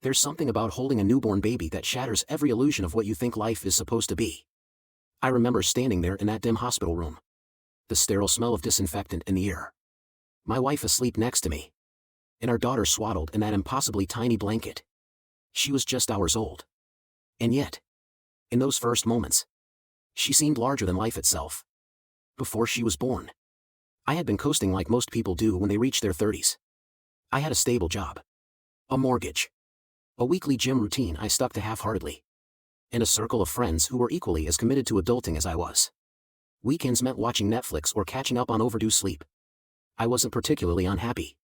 There's something about holding a newborn baby that shatters every illusion of what you think life is supposed to be. I remember standing there in that dim hospital room. The sterile smell of disinfectant in the air. My wife asleep next to me. And our daughter swaddled in that impossibly tiny blanket. She was just hours old. And yet, in those first moments, she seemed larger than life itself. Before she was born, I had been coasting like most people do when they reach their 30s. I had a stable job, a mortgage, a weekly gym routine I stuck to half-heartedly, and a circle of friends who were equally as committed to adulting as I was. Weekends meant watching Netflix or catching up on overdue sleep. I wasn't particularly unhappy,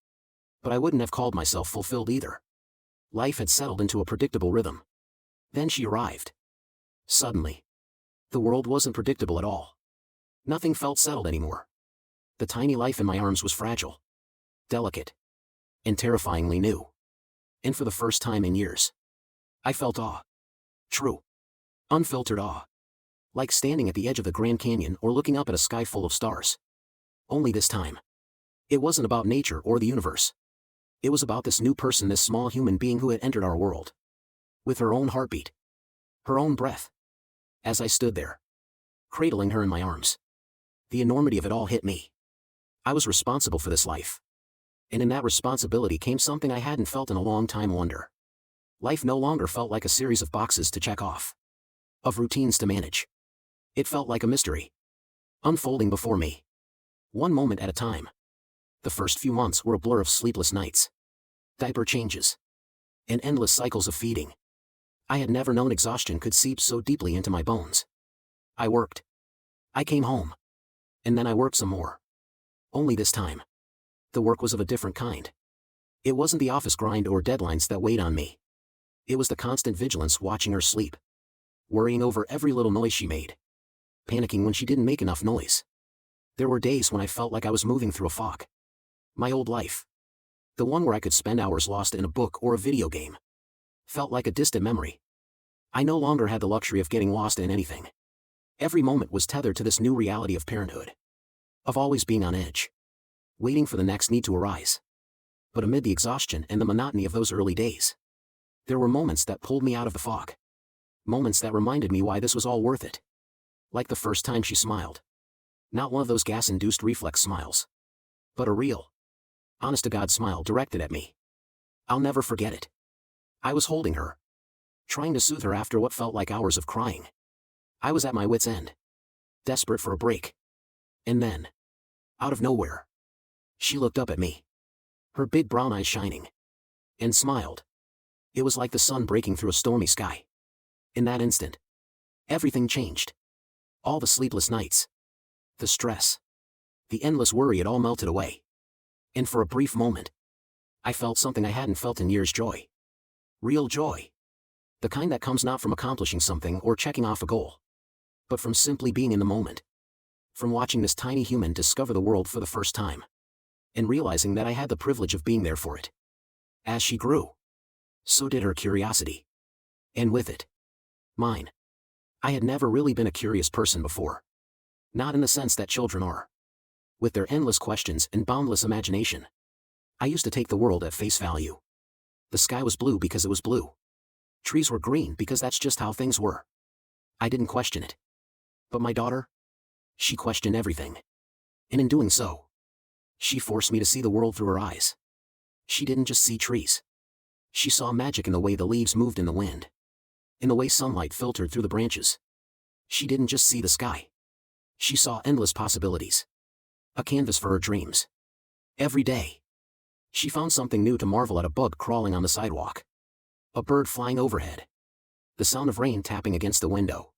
but I wouldn't have called myself fulfilled either. Life had settled into a predictable rhythm. Then she arrived. Suddenly, the world wasn't predictable at all. Nothing felt settled anymore. The tiny life in my arms was fragile, delicate, and terrifyingly new. And for the first time in years, I felt awe. True, unfiltered awe. Like standing at the edge of the Grand Canyon or looking up at a sky full of stars. Only this time, it wasn't about nature or the universe. It was about this new person, this small human being who had entered our world. With her own heartbeat. Her own breath. As I stood there, cradling her in my arms, the enormity of it all hit me. I was responsible for this life. And in that responsibility came something I hadn't felt in a long time: wonder. Life no longer felt like a series of boxes to check off. Of routines to manage. It felt like a mystery. Unfolding before me. One moment at a time. The first few months were a blur of sleepless nights. Diaper changes. And endless cycles of feeding. I had never known exhaustion could seep so deeply into my bones. I worked. I came home. And then I worked some more. Only this time, the work was of a different kind. It wasn't the office grind or deadlines that weighed on me. It was the constant vigilance watching her sleep. Worrying over every little noise she made. Panicking when she didn't make enough noise. There were days when I felt like I was moving through a fog. My old life. The one where I could spend hours lost in a book or a video game. Felt like a distant memory. I no longer had the luxury of getting lost in anything. Every moment was tethered to this new reality of parenthood. Of always being on edge. Waiting for the next need to arise. But amid the exhaustion and the monotony of those early days, there were moments that pulled me out of the fog. Moments that reminded me why this was all worth it. Like the first time she smiled. Not one of those gas-induced reflex smiles. But a real, honest-to-God smile directed at me. I'll never forget it. I was holding her. Trying to soothe her after what felt like hours of crying. I was at my wit's end. Desperate for a break. And then, out of nowhere, she looked up at me. Her big brown eyes shining. And smiled. It was like the sun breaking through a stormy sky. In that instant, everything changed. All the sleepless nights. The stress. The endless worry, it all melted away. And for a brief moment, I felt something I hadn't felt in years: joy. Real joy. The kind that comes not from accomplishing something or checking off a goal, but from simply being in the moment. From watching this tiny human discover the world for the first time. And realizing that I had the privilege of being there for it. As she grew, so did her curiosity. And with it, mine. I had never really been a curious person before. Not in the sense that children are. With their endless questions and boundless imagination. I used to take the world at face value. The sky was blue because it was blue. Trees were green because that's just how things were. I didn't question it. But my daughter? She questioned everything. And in doing so, she forced me to see the world through her eyes. She didn't just see trees. She saw magic in the way the leaves moved in the wind. In the way sunlight filtered through the branches. She didn't just see the sky. She saw endless possibilities. A canvas for her dreams. Every day, she found something new to marvel at: a bug crawling on the sidewalk. A bird flying overhead. The sound of rain tapping against the window.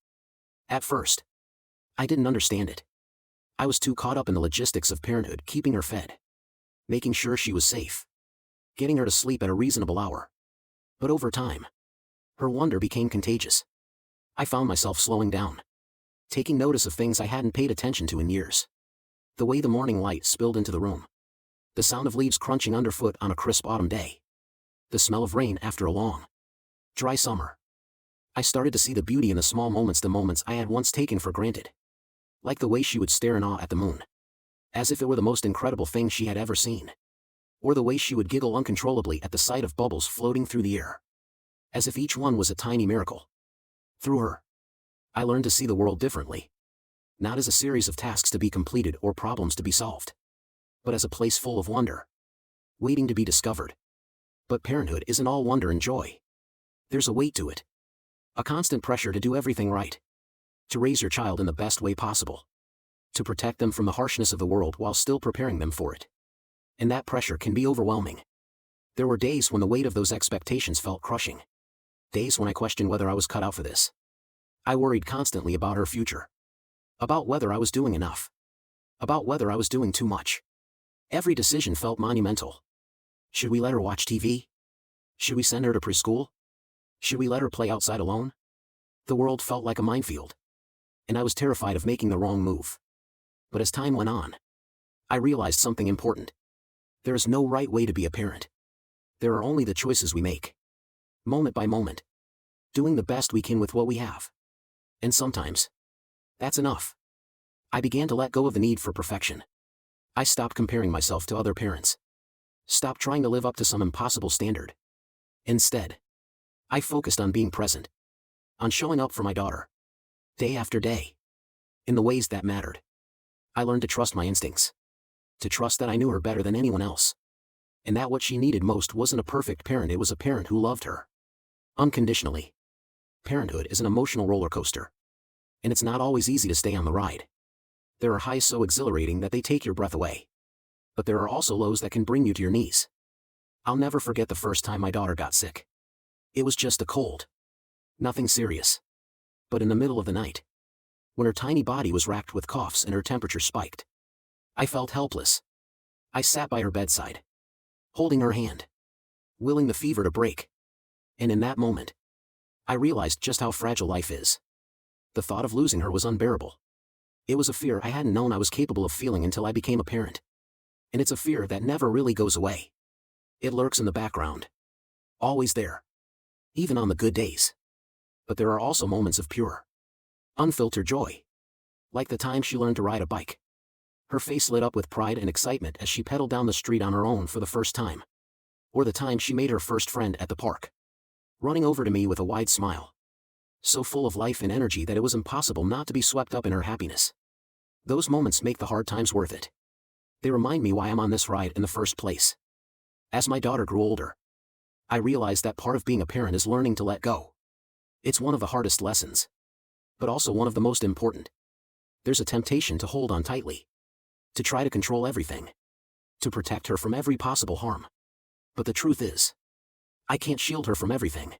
At first, I didn't understand it. I was too caught up in the logistics of parenthood, keeping her fed. Making sure she was safe. Getting her to sleep at a reasonable hour. But over time, her wonder became contagious. I found myself slowing down. Taking notice of things I hadn't paid attention to in years. The way the morning light spilled into the room. The sound of leaves crunching underfoot on a crisp autumn day. The smell of rain after a long, dry summer. I started to see the beauty in the small moments, the moments I had once taken for granted. Like the way she would stare in awe at the moon. As if it were the most incredible thing she had ever seen. Or the way she would giggle uncontrollably at the sight of bubbles floating through the air. as if each one was a tiny miracle. Through her, I learned to see the world differently. Not as a series of tasks to be completed or problems to be solved, but as a place full of wonder, waiting to be discovered. But parenthood isn't all wonder and joy. There's a weight to it. A constant pressure to do everything right. To raise your child in the best way possible. To protect them from the harshness of the world while still preparing them for it. And that pressure can be overwhelming. There were days when the weight of those expectations felt crushing. Days when I questioned whether I was cut out for this. I worried constantly about her future. About whether I was doing enough. About whether I was doing too much. Every decision felt monumental. Should we let her watch TV? Should we send her to preschool? Should we let her play outside alone? The world felt like a minefield. And I was terrified of making the wrong move. But as time went on, I realized something important. There is no right way to be a parent. There are only the choices we make. Moment by moment. Doing the best we can with what we have. And sometimes, that's enough. I began to let go of the need for perfection. I stopped comparing myself to other parents. Stopped trying to live up to some impossible standard. Instead, I focused on being present. On showing up for my daughter. Day after day. In the ways that mattered. I learned to trust my instincts. To trust that I knew her better than anyone else. And that what she needed most wasn't a perfect parent, it was a parent who loved her. Unconditionally. Parenthood is an emotional roller coaster. And it's not always easy to stay on the ride. There are highs so exhilarating that they take your breath away. But there are also lows that can bring you to your knees. I'll never forget the first time my daughter got sick. It was just a cold. Nothing serious. But in the middle of the night, when her tiny body was racked with coughs and her temperature spiked, I felt helpless. I sat by her bedside, holding her hand, willing the fever to break. And in that moment, I realized just how fragile life is. The thought of losing her was unbearable. It was a fear I hadn't known I was capable of feeling until I became a parent. And it's a fear that never really goes away. It lurks in the background. Always there. Even on the good days. But there are also moments of pure, unfiltered joy. Like the time she learned to ride a bike. Her face lit up with pride and excitement as she pedaled down the street on her own for the first time. Or the time she made her first friend at the park. Running over to me with a wide smile. So full of life and energy that it was impossible not to be swept up in her happiness. Those moments make the hard times worth it. They remind me why I'm on this ride in the first place. As my daughter grew older, I realized that part of being a parent is learning to let go. It's one of the hardest lessons. But also one of the most important. There's a temptation to hold on tightly. To try to control everything. To protect her from every possible harm. But the truth is, I can't shield her from everything.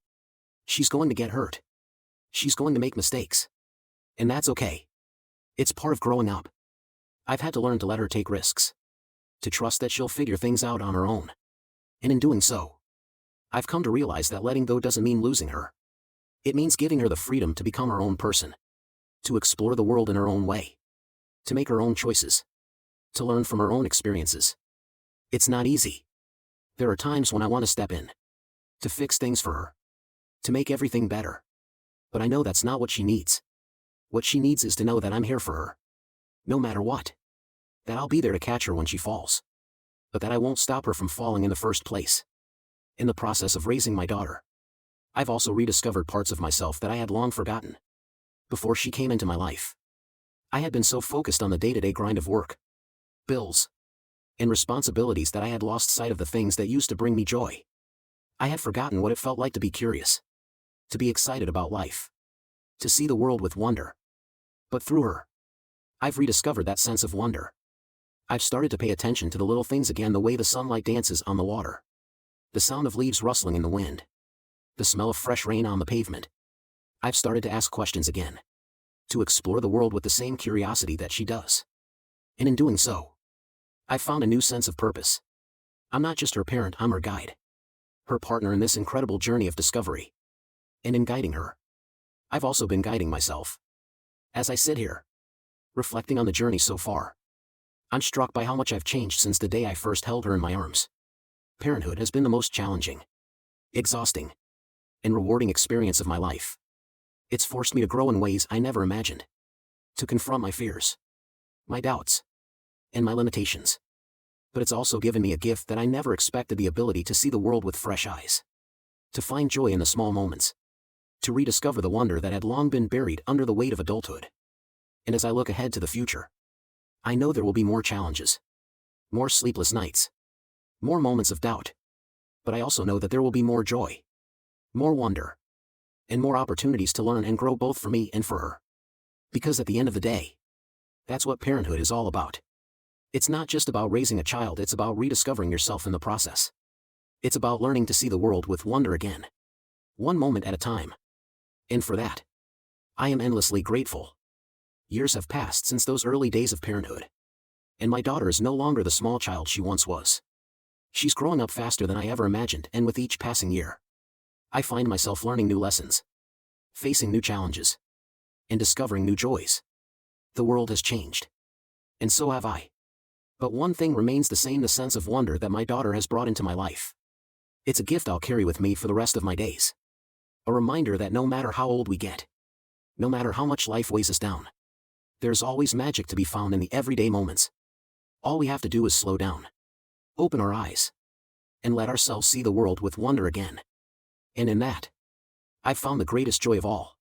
She's going to get hurt. She's going to make mistakes. And that's okay. It's part of growing up. I've had to learn to let her take risks. To trust that she'll figure things out on her own. And in doing so, I've come to realize that letting go doesn't mean losing her. It means giving her the freedom to become her own person. To explore the world in her own way. To make her own choices. To learn from her own experiences. It's not easy. There are times when I want to step in. To fix things for her. To make everything better. But I know that's not what she needs. What she needs is to know that I'm here for her. No matter what. That I'll be there to catch her when she falls. But that I won't stop her from falling in the first place. In the process of raising my daughter, I've also rediscovered parts of myself that I had long forgotten. Before she came into my life, I had been so focused on the day-to-day grind of work, bills, and responsibilities that I had lost sight of the things that used to bring me joy. I had forgotten what it felt like to be curious. To be excited about life. To see the world with wonder. But through her, I've rediscovered that sense of wonder. I've started to pay attention to the little things again, the way the sunlight dances on the water. The sound of leaves rustling in the wind. The smell of fresh rain on the pavement. I've started to ask questions again. To explore the world with the same curiosity that she does. And in doing so, I've found a new sense of purpose. I'm not just her parent, I'm her guide. Her partner in this incredible journey of discovery. And in guiding her, I've also been guiding myself. As I sit here, reflecting on the journey so far, I'm struck by how much I've changed since the day I first held her in my arms. Parenthood has been the most challenging, exhausting, and rewarding experience of my life. It's forced me to grow in ways I never imagined. To confront my fears, my doubts, and my limitations. But it's also given me a gift that I never expected, the ability to see the world with fresh eyes. To find joy in the small moments. To rediscover the wonder that had long been buried under the weight of adulthood. And as I look ahead to the future, I know there will be more challenges. More sleepless nights. More moments of doubt. But I also know that there will be more joy. More wonder. And more opportunities to learn and grow both for me and for her. Because at the end of the day, that's what parenthood is all about. It's not just about raising a child, it's about rediscovering yourself in the process. It's about learning to see the world with wonder again. One moment at a time. And for that, I am endlessly grateful. Years have passed since those early days of parenthood. And my daughter is no longer the small child she once was. She's growing up faster than I ever imagined, and with each passing year, I find myself learning new lessons, facing new challenges, and discovering new joys. The world has changed. And so have I. But one thing remains the same: the sense of wonder that my daughter has brought into my life. It's a gift I'll carry with me for the rest of my days. A reminder that no matter how old we get, no matter how much life weighs us down, there's always magic to be found in the everyday moments. All we have to do is slow down, open our eyes, and let ourselves see the world with wonder again. And in that, I've found the greatest joy of all.